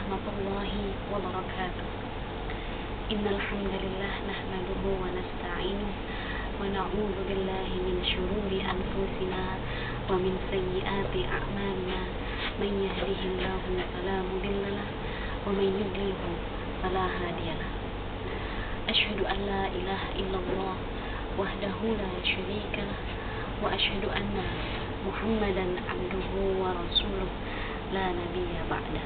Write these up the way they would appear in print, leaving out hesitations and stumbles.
warahmatullahi wabarakatuh. Innal hamdalillah nahmaduhu wa nasta'inuhu wa na'udzu billahi min syururi anfusina wa min sayyiati a'malina. Man yahdihillahu fala mudilla lahu wa man yudlilhu fala hadiya lahu. Asyhadu an la ilaha illallah wahdahu la syarika lah wa asyhadu anna Muhammadan abduhu wa rasuluh la nabiyya ba'da.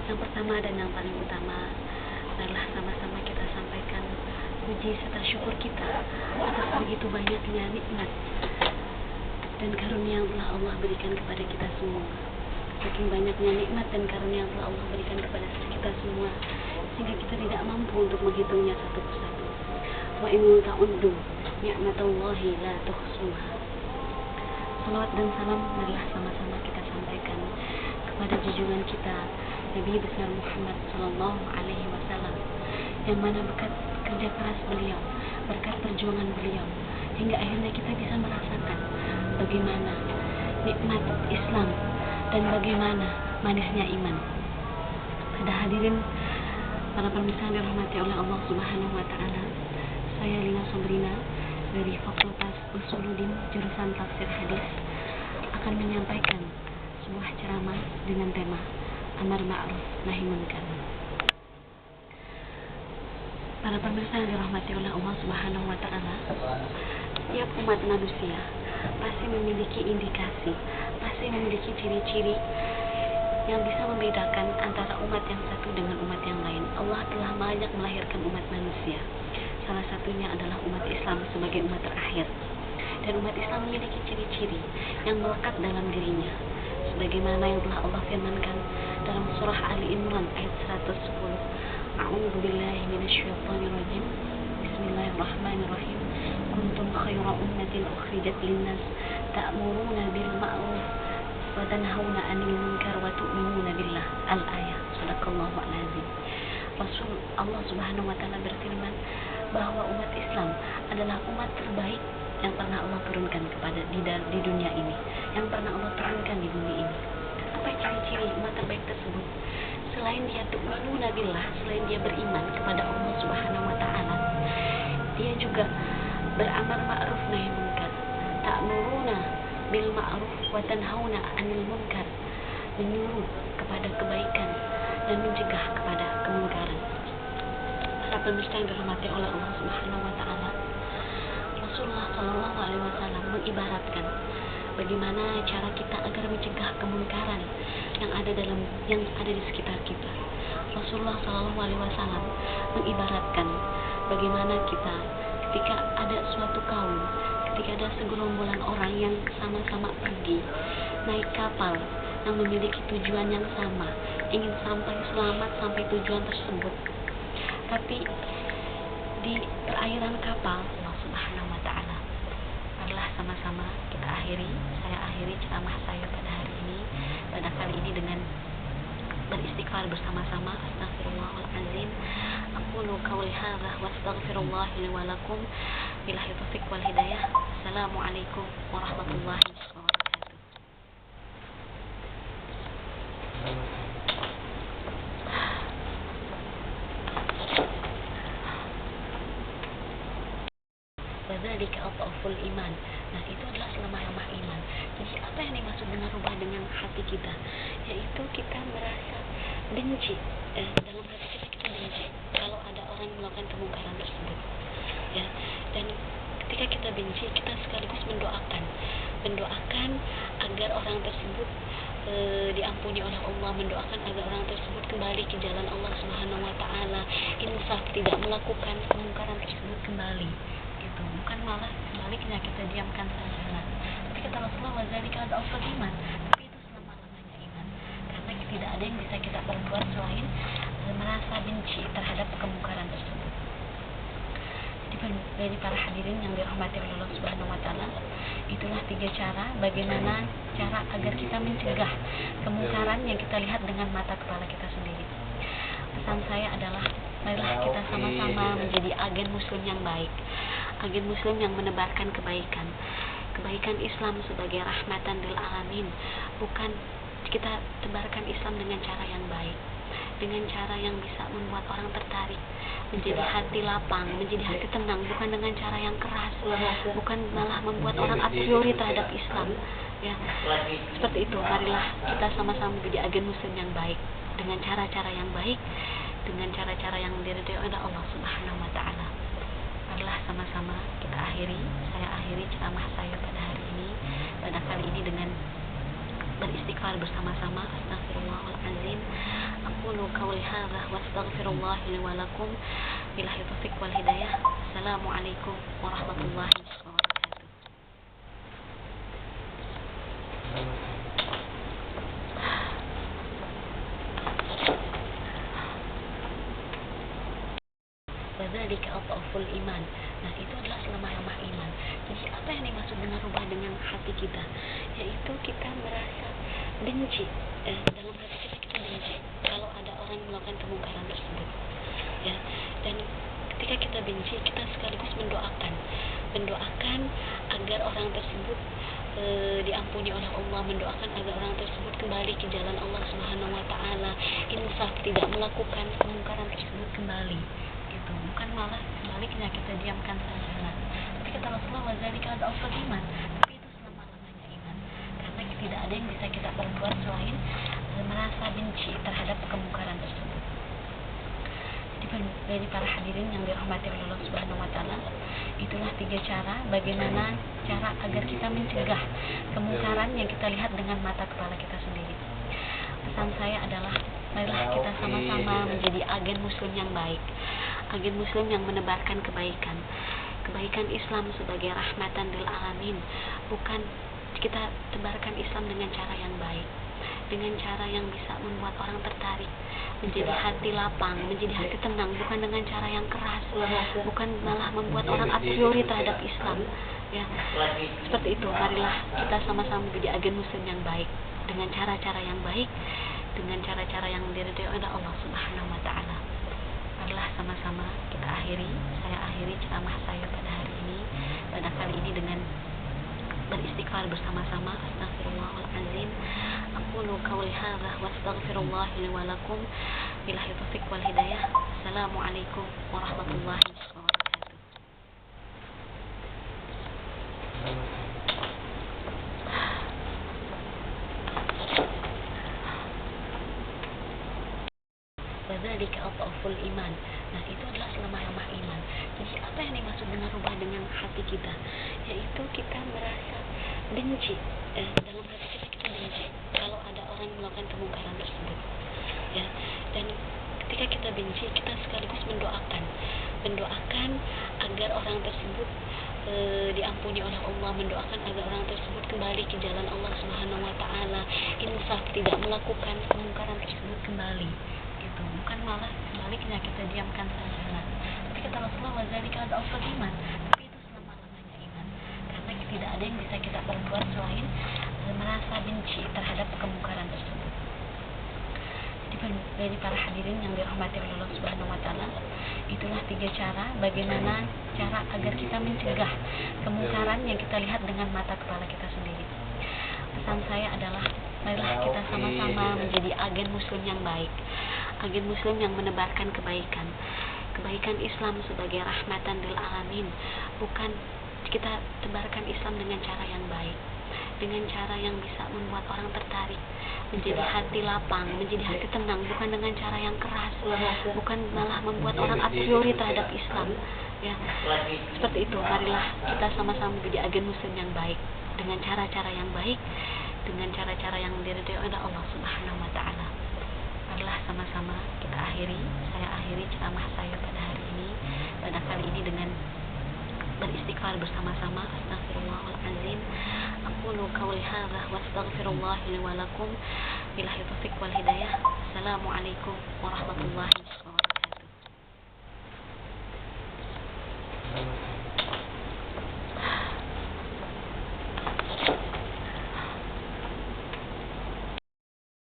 Yang pertama dan yang paling utama adalah sama-sama kita sampaikan puji serta syukur kita atas begitu banyaknya nikmat dan karunia yang telah Allah berikan kepada kita semua. Saking banyaknya nikmat dan karunia yang telah Allah berikan kepada kita semua, sehingga kita tidak mampu untuk menghitungnya satu persatu. Wa in ta'uddu ni'matallahi la tuhsuha. Salawat dan salam adalah sama-sama kita sampaikan kepada junjungan kita Nabi besar Muhammad Sallallahu Alaihi Wasallam, yang mana berkat kerja keras beliau, berkat perjuangan beliau, hingga akhirnya kita bisa merasakan bagaimana nikmat Islam dan bagaimana manisnya iman. Pada hadirin para pemirsa yang dirahmati oleh Allah Subhanahu Wa Taala, saya Lina Sabrina dari Fakultas Usuluddin jurusan Tafsir Hadis akan menyampaikan sebuah ceramah dengan tema Amar Ma'ruf Nahi Munkar. Para pemirsa yang dirahmati oleh Allah Subhanahu Wa Taala, setiap umat manusia pasti memiliki indikasi, pasti memiliki ciri-ciri yang bisa membedakan antara umat yang satu dengan umat yang lain. Allah telah banyak melahirkan umat manusia. Salah satunya adalah umat Islam sebagai umat terakhir. Dan umat Islam memiliki ciri-ciri yang melekat dalam dirinya, sebagaimana yang telah Allah firmankan dalam surah Ali Imran ayat 110. A'udzu billahi minasyaitonir rajim. Bismillahirrahmanirrahim. Kuntum khayra ummatin ukhrijat lin-nas ta'muruna bil ma'ruf wa tanhauna 'anil munkar wa tu'minuna billah. Al-ayah. Shadaqallahu al-azim. Rasul Allah Subhanahu wa taala berfirman bahwa umat Islam adalah umat terbaik yang pernah Allah turunkan kepada di dunia ini, yang pernah Allah turunkan di bumi ini. Apa ciri-ciri umat terbaik tersebut? Selain dia tu'minuna billah, selain dia beriman kepada Allah Subhanahu wa taala, dia juga beramar ma'ruf nahi munkar. Ta'muruna bil ma'ruf wa tanhauna 'anil munkar, menyuruh kepada kebaikan dan mencegah kepada kemungkaran. Para pemirsa yang dirahmati oleh Allah Subhanahu wa taala, Rasulullah Shallallahu Alaihi Wasallam mengibaratkan bagaimana cara kita agar mencegah kemungkaran yang ada di sekitar kita. Rasulullah Shallallahu Alaihi Wasallam mengibaratkan bagaimana kita ketika ada suatu kaum, ketika ada segerombolan orang yang sama-sama pergi naik kapal yang memiliki tujuan yang sama, ingin sampai selamat sampai tujuan tersebut, tapi di perairan kapal Allah Subhanahu wa taala adalah sama-sama saya akhiri ceramah saya pada hari ini, pada kali ini dengan beristighfar bersama-sama. Astaghfirullahalazim. Aqulu qawli hadza wa astaghfirullah li wa lakum. Billahi taufiq wal hidayah. Assalamualaikum warahmatullahi wabarakatuh. Wadzalika adhaful iman. Nah, itu adalah selemah-lemah iman. Jadi apa yang dimaksud dengan rubah dengan hati kita? Yaitu kita merasa benci, dalam hati kita benci kalau ada orang yang melakukan kemungkaran tersebut, ya. Dan ketika kita benci, kita sekaligus mendoakan agar orang tersebut diampuni oleh Allah, mendoakan agar orang tersebut kembali ke jalan Allah Subhanahu wa taala, insaf, tidak melakukan kemungkaran tersebut kembali, gitu. Bukan malah sebaliknya kita diamkan saja. Tapi kata Rasulullah, wadzalika adhaful iman, tapi itu selama-lamanya iman, karena tidak ada yang bisa kita perbuat selain merasa benci terhadap kemungkaran tersebut. Jadi dari para hadirin yang dirahmati oleh Allah Subhanahu wa taala, itulah 3 cara bagaimana cara agar kita mencegah kemungkaran yang kita lihat dengan mata kepala kita sendiri. Pesan saya adalah marilah kita sama-sama menjadi agen muslim yang baik, agen muslim yang menebarkan kebaikan Islam sebagai rahmatan lil alamin, bukan kita tebarkan Islam dengan cara yang baik, dengan cara yang bisa membuat orang tertarik, menjadi hati lapang, menjadi hati tenang, bukan dengan cara yang keras, bukan malah membuat orang a priori terhadap Islam. Ya, seperti itu. Marilah kita sama-sama menjadi agen muslim yang baik, dengan cara-cara yang baik, dengan cara-cara yang diridhoi oleh Allah Subhanahu wa taala. Marilah sama-sama kita saya akhiri ceramah saya pada hari ini, pada kali ini dengan beristighfar bersama-sama. Astaghfirullahalazim. Aqulu qawli hadza wa astaghfirullah li wa lakum. Billahi taufiq wal hidayah. Assalamualaikum warahmatullahi wabarakatuh. Wadzalika adhaful iman. Nah, itu adalah selemah-lemah iman. Jadi apa yang dimaksud dengan rubah dengan hati kita? Yaitu kita merasa benci, dalam hati kita benci kalau ada orang yang melakukan kemungkaran tersebut. Ya, dan ketika kita benci, kita sekaligus mendoakan agar orang tersebut diampuni oleh Allah, mendoakan agar orang tersebut kembali ke jalan Allah Subhanahu wa taala, insaf, tidak melakukan kemungkaran tersebut kembali. Gitu. Bukan malah sebaliknya kita diamkan saja. Tapi kata Rasulullah, wadzalika adhaful iman. Tapi itu selama-lamanya iman. Karena tidak ada yang bisa kita perbuat selain merasa benci terhadap kemungkaran tersebut. Dari para hadirin yang dirahmati oleh Allah Subhanahu wa taala, itulah 3 cara bagaimana cara agar kita mencegah kemungkaran yang kita lihat dengan mata kepala kita sendiri. Pesan saya adalah marilah kita sama-sama menjadi agen muslim yang baik, agen muslim yang menebarkan kebaikan Islam sebagai rahmatan lil alamin. Bukan kita tebarkan Islam dengan cara yang baik, dengan cara yang bisa membuat orang tertarik, menjadi hati lapang, menjadi hati tenang, bukan dengan cara yang keras, bukan malah membuat orang a priori terhadap Islam. Ya, seperti itu. Marilah kita sama-sama menjadi agen muslim yang baik, dengan cara-cara yang baik, dengan cara-cara yang diridhoi oleh Allah Subhanahu wa taala. Marilah sama-sama saya akhiri ceramah saya pada hari ini, pada kali ini dengan beristighfar bersama-sama. Astaghfirullahalazim. Aqulu qawli hadza wa astaghfirullah li wa lakum. Billahi taufiq wal hidayah. Assalamualaikum warahmatullahi wabarakatuh. Wadzalika adhaful iman. Nah, itu adalah selemah-lemah iman. Jadi apa yang dimaksud dengan rubah dengan hati kita? Yaitu kita merasa benci, dalam hati kita benci kalau ada orang yang melakukan kemungkaran tersebut. Ya, dan ketika kita benci, kita sekaligus mendoakan agar orang tersebut diampuni oleh Allah, mendoakan agar orang tersebut kembali ke jalan Allah Subhanahu wa taala, insaf, tidak melakukan kemungkaran tersebut kembali. Gitu. Bukan malah sebaliknya kita diamkan saja. Tapi kata Rasulullah, wadzalika adhaful iman. Tapi itu selama-lamanya iman. Karena tidak ada yang bisa kita perbuat selain merasa benci terhadap kemungkaran tersebut. Dari para hadirin yang dirahmati oleh Allah Subhanahu wa taala, itulah 3 cara bagaimana cara agar kita mencegah kemungkaran yang kita lihat dengan mata kepala kita sendiri. Pesan saya adalah marilah kita sama-sama menjadi agen muslim yang baik, agen muslim yang menebarkan kebaikan Islam sebagai rahmatan lil alamin. Bukan kita tebarkan Islam dengan cara yang baik, dengan cara yang bisa membuat orang tertarik, menjadi hati lapang, menjadi hati tenang, bukan dengan cara yang keras, bukan malah membuat orang a priori terhadap Islam. Ya, seperti itu. Marilah kita sama-sama menjadi agen muslim yang baik, dengan cara-cara yang baik, dengan cara-cara yang diridhoi oleh Allah Subhanahu wa taala. Marilah sama-sama saya akhiri ceramah saya pada hari ini, pada kali ini dengan beristighfar bersama-sama. Astaghfirullahalazim. Aqulu qawli hadza wa astaghfirullah li wa lakum. Billahi taufiq wal hidayah. Assalamualaikum warahmatullahi